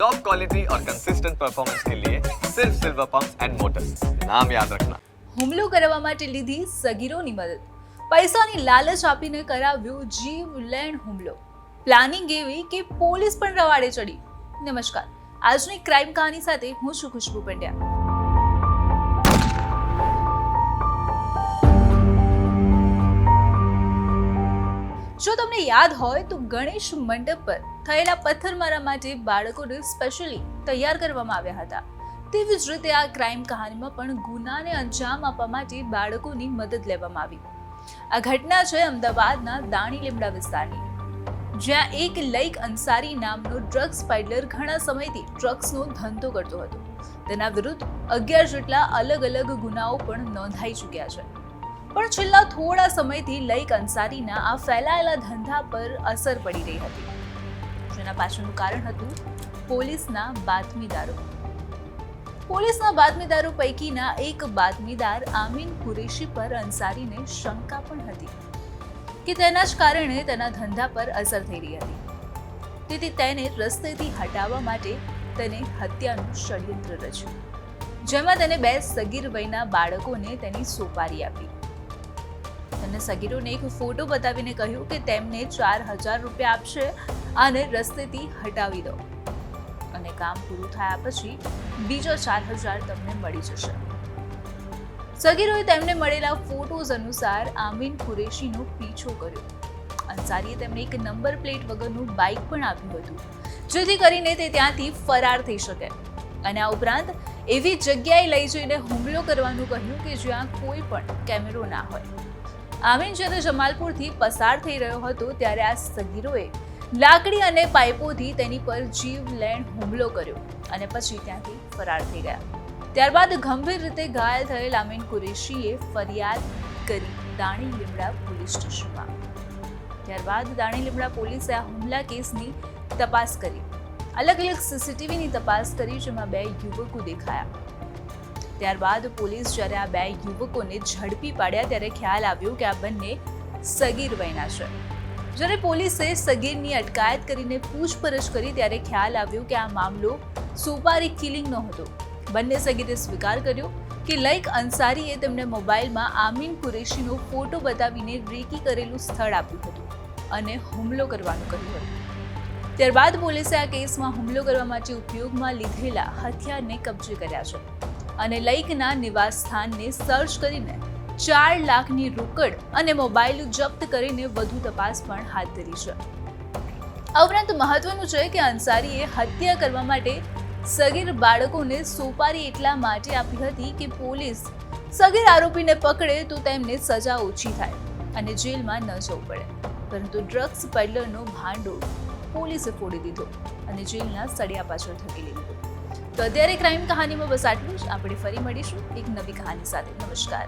Top quality और consistent performance के लिए सिर्फ सिल्वर पंप्स एंड मोटर्स, नाम याद रखना। હુમલો કરવા માટે લીધી સગીરોની મદદ, પૈસાની લાલચ આપીને કરાવ્યો જીવલેણ હુમલો, પ્લાનિંગ એવી કે પોલીસ પણ રવાડે ચડી. નમસ્કાર, આજની ક્રાઇમ કહાની સાથે હું છું ખુશ્બુ પંડ્યા. જો તમને યાદ હોય તો ગણેશ મંડપ પર થયેલા પથ્થરમારા માટે બાળકોને સ્પેશિયલી તૈયાર કરવામાં આવ્યા હતા. તેવી જ રીતે આ ક્રાઇમ કહાનીમાં પણ ગુનાને અંજામ આપવા માટે બાળકોની મદદ લેવામાં આવી. આ ઘટના છે અમદાવાદના દાણી લીમડા વિસ્તારની, જ્યાં એક લઈક અંસારી નામનો ડ્રગ્સ પેડલર ઘણા સમયથી ડ્રગ્સનો ધંધો કરતો હતો. તેના વિરુદ્ધ 11 જેટલા અલગ અલગ ગુનાઓ પણ નોંધાઈ ચૂક્યા છે. પણ છેલ્લા થોડા સમયથી લઈક અંસારીના આ ફેલાયેલા ધંધા પર અસર પડી રહી હતી, જેના પાછળનું કારણ હતું પોલીસના બાતમીદારો. પોલીસના બાતમીદારો પૈકીના એક બાતમીદાર આમીન કુરેશી પર અંસારીને શંકા પણ હતી કે તેના જ કારણે તેના ધંધા પર અસર થઈ રહી હતી. તેથી તેને રસ્તેથી હટાવવા માટે તેને હત્યાનું ષડયંત્ર રચ્યું, જેમાં તેને 2 સગીર વયના બાળકોને તેની સોપારી આપી. તેને સગીરોને એક ફોટો બતાવીને કહ્યું કે તેમને 4,000 રૂપિયા આપશે અને રસ્તેથી હટાવી દો, અને કામ પૂરું થયા પછી બીજા 4,000 તમને મળી જશે. સગીરોએ તેમને મળેલા ફોટોઝ અનુસાર આમીન કુરેશીનો પીછો કર્યો. અંસારીએ તેમને એક નંબર પ્લેટ વગરનું બાઇક પણ આપ્યું હતું, જેથી કરીને તે ત્યાંથી ફરાર થઈ શકે. અને આ ઉપરાંત એવી જગ્યાએ લઈ જઈને હુમલો કરવાનું કહ્યું કે જ્યાં કોઈ પણ કેમેરો ના હોય. આમીન જ્યારે જમાલપુરથી પસાર થઈ રહ્યો હતો ત્યારે આ સગીરોએ લાકડી અને પાઇપોથી તેની પર જીવલેણ હુમલો કર્યો અને પછી ત્યાંથી ફરાર થઈ ગયા. ત્યારબાદ ગંભીર રીતે ઘાયલ થયેલ આમીન કુરેશીએ ફરિયાદ કરી દાણી લીમડા પોલીસ સ્ટેશનમાં. ત્યારબાદ દાણી લીમડા પોલીસે આ હુમલા કેસની તપાસ કરી, અલગ અલગ સીસીટીવીની તપાસ કરી, જેમાં 2 યુવકો દેખાયા. ત્યારબાદ પોલીસ જ્યારે આ 2 યુવકોને ઝડપી પાડ્યા ત્યારે ખ્યાલ આવ્યો કે આ બંને સગીર વયના છે. જ્યારે પોલીસે સગીરની અટકાયત કરીને પૂછપરછ કરી ત્યારે ખ્યાલ આવ્યો કે આ મામલો સોપારી કિલિંગનો હતો. બંને સગીરે સ્વીકાર કર્યો કે લઈક અંસારીએ તેમને મોબાઈલમાં આમીન કુરેશીનો ફોટો બતાવીને રેકી કરેલું સ્થળ આપ્યું હતું અને હુમલો કરવાનું કહ્યું હતું. ત્યારબાદ પોલીસે આ કેસમાં હુમલો કરવા માટે ઉપયોગમાં લીધેલા હથિયારને કબજે કર્યા છે અને લઈકના નિવાસ સ્થાનને સર્ચ કરીને 4 લાખની રોકડ અને મોબાઈલ જપ્ત કરીને વધુ તપાસ પણ હાથ ધરી છે. આ ઉપરાંત મહત્વનું છે કે અંસારીએ હત્યા કરવા માટે સગીર બાળકોને સોપારી એટલા માટે આપી હતી કે પોલીસ સગીર આરોપીને પકડે તો તેમને સજા ઓછી થાય અને જેલમાં ન જવું પડે. પરંતુ ડ્રગ્સ પેડલરનો ભાંડો પોલીસે ફોડી દીધો અને જેલના સળિયા પાછળ ધકેલી દીધો. તો અત્યારે ક્રાઇમ કહાનીમાં બસ આટલું જ. આપણે ફરી મળીશું એક નવી કહાની સાથે. નમસ્કાર.